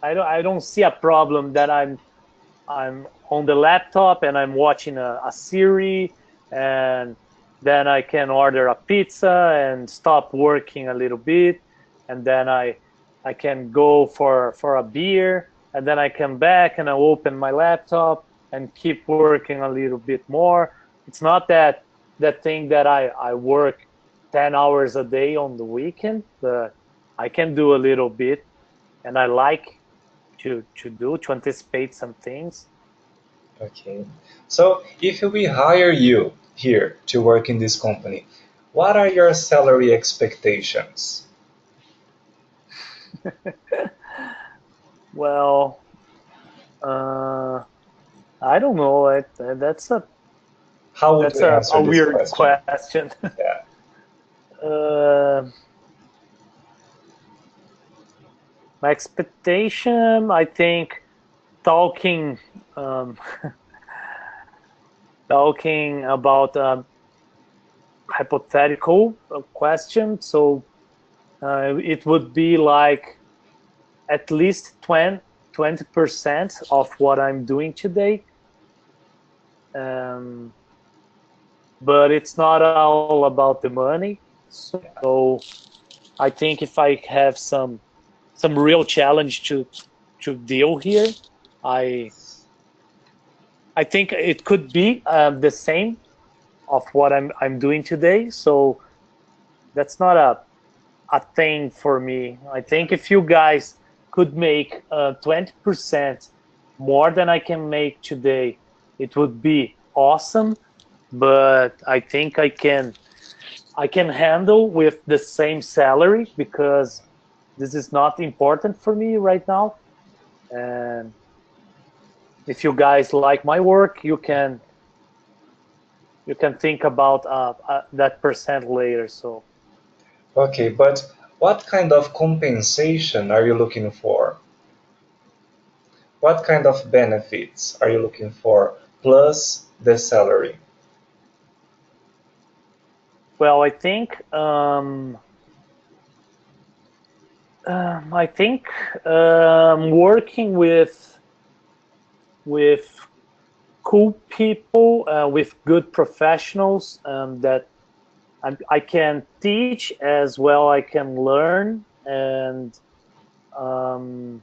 B: I don't see a problem that I'm on the laptop and I'm watching a series, and then I can order a pizza and stop working a little bit, and then I can go for a beer, and then I come back and I open my laptop and keep working a little bit more. It's not that thing that I work 10 hours a day on the weekend, but I can do a little bit, and I like to anticipate some things.
A: Okay. So if we hire you here to work in this company, What are your salary expectations?
B: Well, I don't know.
A: How would
B: That's
A: you answer
B: a
A: this
B: weird
A: question?
B: question.
A: Yeah.
B: uh, my expectation, I think, talking um, talking about hypothetical question. So it would be like at least 20% of what I'm doing today. Um, but it's not all about the money. So I think if I have some real challenge to deal here, I I think it could be the same of what I'm doing today. So that's not a thing for me. I think if you guys could make 20% more than I can make today, it would be awesome. But I think I can handle with the same salary because this is not important for me right now. And if you guys like my work, you can think about that percent later. So
A: Okay, but what kind of compensation are you looking for? What kind of benefits are you looking for plus the salary?
B: well, I think working with cool people, with good professionals that I can teach as well. I can learn, and um,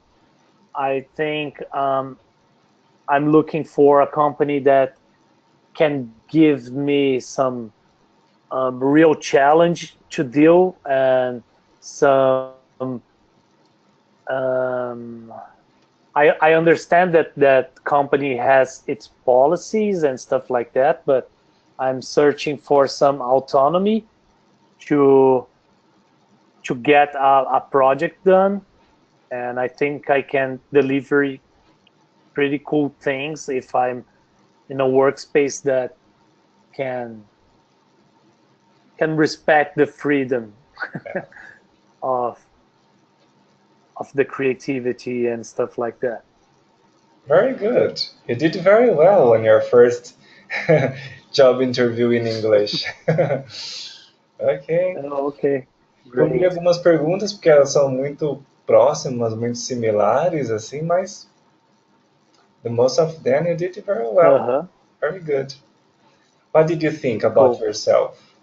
B: I think I'm looking for a company that can give me some real challenge to deal and some um, I understand that company has its policies and stuff like that, but I'm searching for some autonomy to to get a project done, and I think I can deliver pretty cool things if I'm in a workspace that can can respect the freedom of of the creativity and stuff like that.
A: Very good. You did very well on your first job interview in English. Ok.
B: Okay,
A: Pulei
B: great.
A: algumas perguntas porque elas são muito próximas, muito similares, assim, mas the most of them you did very well.
B: Uh-huh.
A: Very good. What did you think about
B: Cool.
A: yourself?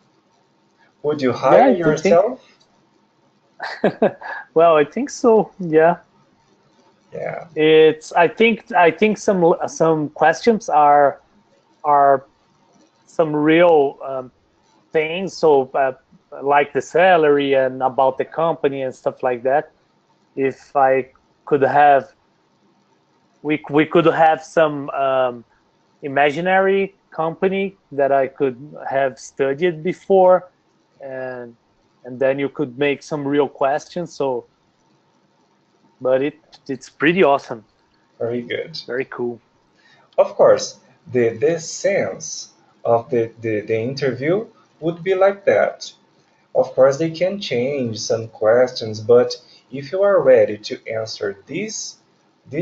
A: Would you
B: Yeah,
A: hire
B: I do think.
A: yourself?
B: Well, I think so. Yeah.
A: Yeah,
B: I think some questions are some real things. So like the salary and about the company and stuff like that. If I could have, we could have some imaginary company that I could have studied before, and and then you could make some real questions. So, but it's pretty awesome,
A: very good.
B: very cool.
A: Of course, the sense of the interview would be like that. Of course, they can change some questions, but if you are ready to answer this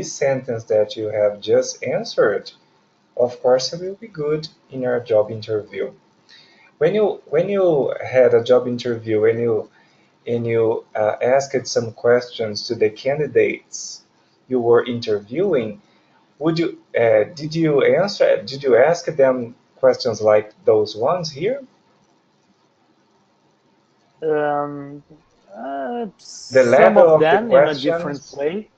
A: sentence that you have just answered, of course, you will be good in your job interview. When you had a job interview and you asked some questions to the candidates you were interviewing, would you did you ask them questions like those ones here?
B: Um,
A: The
B: some
A: level
B: of
A: of the
B: them in a different
A: questions.
B: way.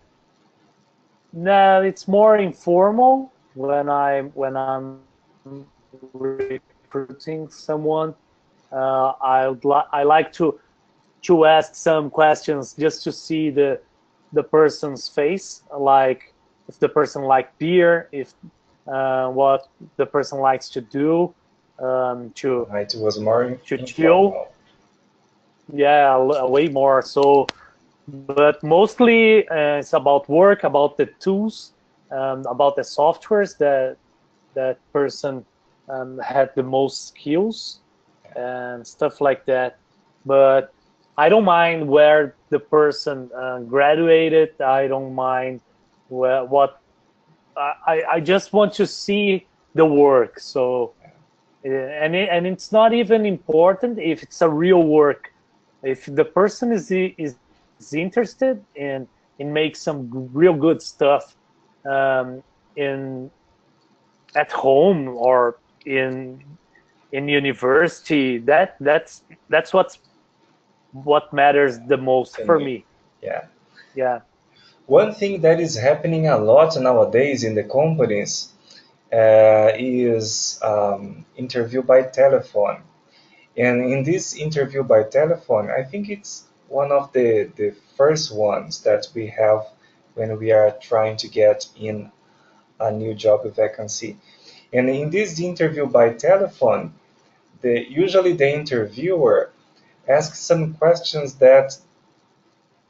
B: No, it's more informal when I'm recruiting someone. I like to ask some questions just to see the person's face, like if the person like beer, if what the person likes to do, to
A: It was more
B: chill.
A: informal.
B: Yeah, way more. So, but mostly it's about work, about the tools, about the softwares that person had the most skills and stuff like that. But I don't mind where the person graduated. I don't mind what I just want to see the work. So and it's not even important if it's a real work. If the person is interested in make some real good stuff um, in at home or in university, that's what matters the most
A: Can
B: for
A: you?
B: me.
A: Yeah.
B: Yeah.
A: One thing that is happening a lot nowadays in the companies is interview by telephone. And in this interview by telephone, I think it's one of the first ones that we have when we are trying to get in a new job vacancy. And in this interview by telephone, usually the interviewer asks some questions that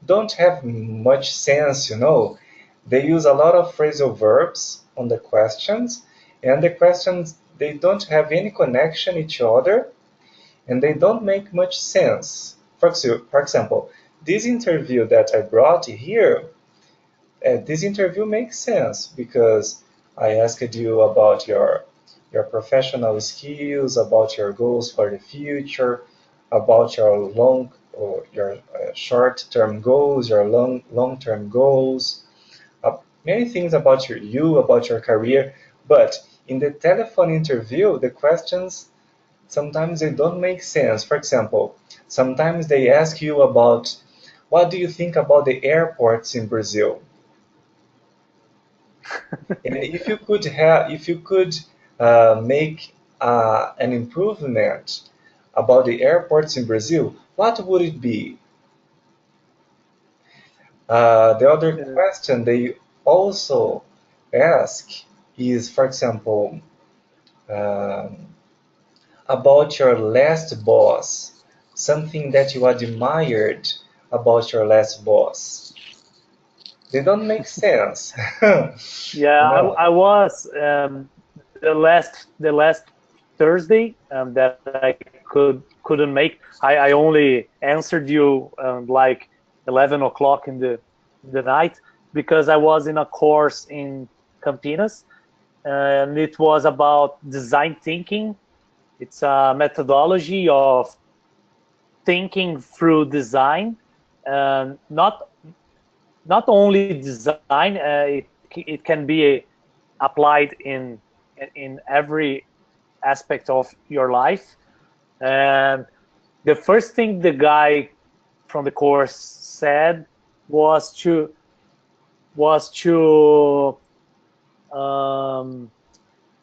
A: don't have much sense, you know. They use a lot of phrasal verbs on the questions, and the questions they don't have any connection each other, and they don't make much sense. For example, this interview that I brought here, this interview makes sense because I asked you about your professional skills, about your goals for the future, about your long or your short-term goals, your long-term goals, many things about about your career. But in the telephone interview, the questions sometimes they don't make sense. For example, sometimes they ask you about what do you think about the airports in Brazil? And if you could make an improvement about the airports in Brazil, what would it be? The other
B: Uh,
A: question they also ask is, for example, um, about your last boss, something that you admired about your last boss. They don't make sense.
B: yeah,
A: You know?
B: I was the last Thursday that I couldn't make. I only answered you like 11 o'clock in the night because I was in a course in Campinas, and it was about design thinking. It's a methodology of thinking through design, and not only design. It can be applied in every aspect of your life. And the first thing the guy from the course said was to um,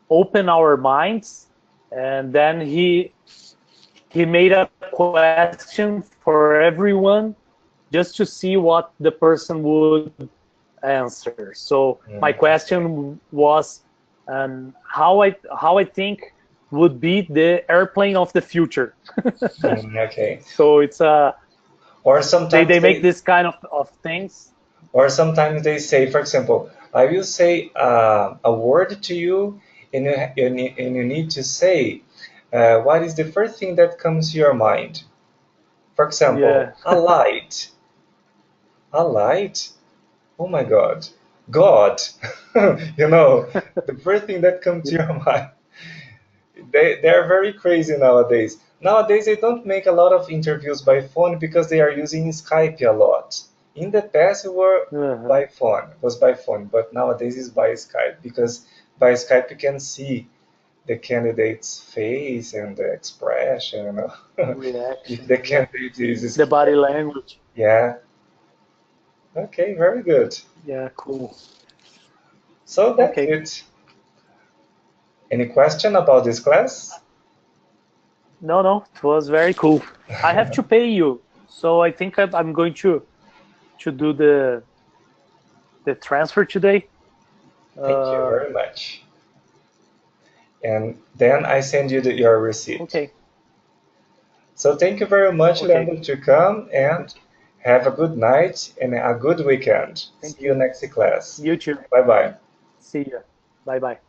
B: open our minds, and then he made a question for everyone just to see what the person would answer. So my question was how I think would be the airplane of the future.
A: Okay.
B: So
A: Or
B: they
A: sometimes
B: make
A: they
B: this kind of things.
A: or sometimes they say, for example, I will say a word to you, and you need to say what is the first thing that comes to your mind. For example,
B: Yeah.
A: a light. A light? Oh my God. God. You know, the first thing that comes to your mind. They're very crazy nowadays. Nowadays, they don't make a lot of interviews by phone because they are using Skype a lot. In the past, it were
B: Uh-huh.
A: by phone, was by phone, but nowadays it's by Skype because by Skype you can see the candidate's face and the expression. You know, if the
B: Reaction, yeah.
A: candidate is
B: The body
A: scared.
B: language.
A: Yeah. Okay. Very good.
B: Yeah, cool.
A: So that's
B: Okay.
A: it. Any question about this class?
B: No, no, it was very cool. I have to pay you, so I think I'm going to do the transfer today.
A: Thank you
B: Uh,
A: very much. and then I send you your receipt.
B: Okay.
A: So thank you very much,
B: Okay.
A: Leandro, to come, and have a good night and a good weekend.
B: Thank
A: See you
B: you.
A: next class.
B: You too.
A: Bye bye.
B: See you. Bye bye.